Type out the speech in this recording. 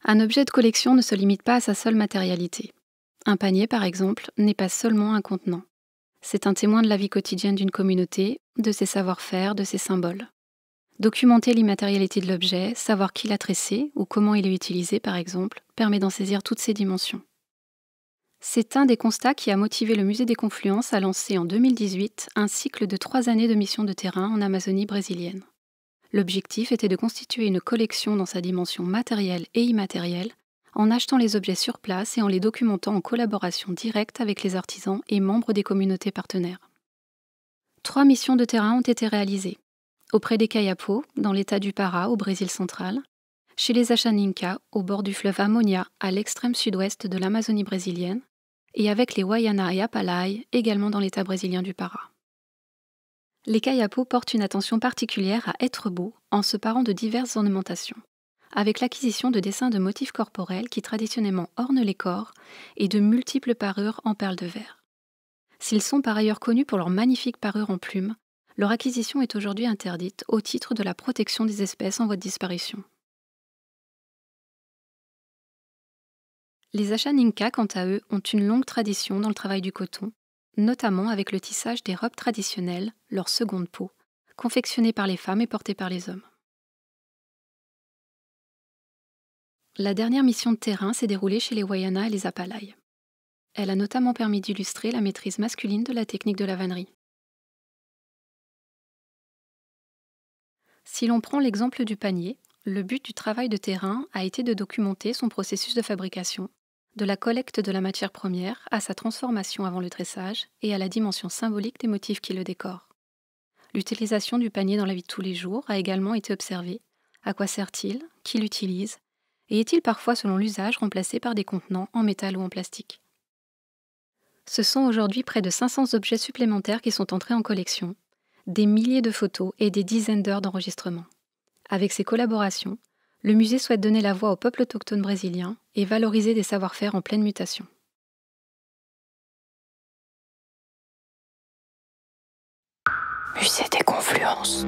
Un objet de collection ne se limite pas à sa seule matérialité. Un panier, par exemple, n'est pas seulement un contenant. C'est un témoin de la vie quotidienne d'une communauté, de ses savoir-faire, de ses symboles. Documenter l'immatérialité de l'objet, savoir qui l'a tressé ou comment il est utilisé, par exemple, permet d'en saisir toutes ses dimensions. C'est un des constats qui a motivé le Musée des Confluences à lancer en 2018 un cycle de 3 années de mission de terrain en Amazonie brésilienne. L'objectif était de constituer une collection dans sa dimension matérielle et immatérielle, en achetant les objets sur place et en les documentant en collaboration directe avec les artisans et membres des communautés partenaires. 3 missions de terrain ont été réalisées. Auprès des Kayapos, dans l'état du Pará, au Brésil central, chez les Achaninka, au bord du fleuve Amônia, à l'extrême sud-ouest de l'Amazonie brésilienne, et avec les Wayana et Apalai, également dans l'état brésilien du Pará. Les Kayapos portent une attention particulière à être beaux en se parant de diverses ornementations, avec l'acquisition de dessins de motifs corporels qui traditionnellement ornent les corps et de multiples parures en perles de verre. S'ils sont par ailleurs connus pour leurs magnifiques parures en plumes, leur acquisition est aujourd'hui interdite au titre de la protection des espèces en voie de disparition. Les Achaninka, quant à eux, ont une longue tradition dans le travail du coton, notamment avec le tissage des robes traditionnelles, leur seconde peau, confectionnées par les femmes et portées par les hommes. La dernière mission de terrain s'est déroulée chez les Wayana et les Apalai. Elle a notamment permis d'illustrer la maîtrise masculine de la technique de la vannerie. Si l'on prend l'exemple du panier, le but du travail de terrain a été de documenter son processus de fabrication, de la collecte de la matière première à sa transformation avant le tressage et à la dimension symbolique des motifs qui le décorent. L'utilisation du panier dans la vie de tous les jours a également été observée. À quoi sert-il? Qui l'utilise? Et est-il parfois, selon l'usage, remplacé par des contenants en métal ou en plastique? Ce sont aujourd'hui près de 500 objets supplémentaires qui sont entrés en collection, des milliers de photos et des dizaines d'heures d'enregistrement. Avec ces collaborations, le musée souhaite donner la voix au peuple autochtone brésilien et valoriser des savoir-faire en pleine mutation. Musée des Confluences.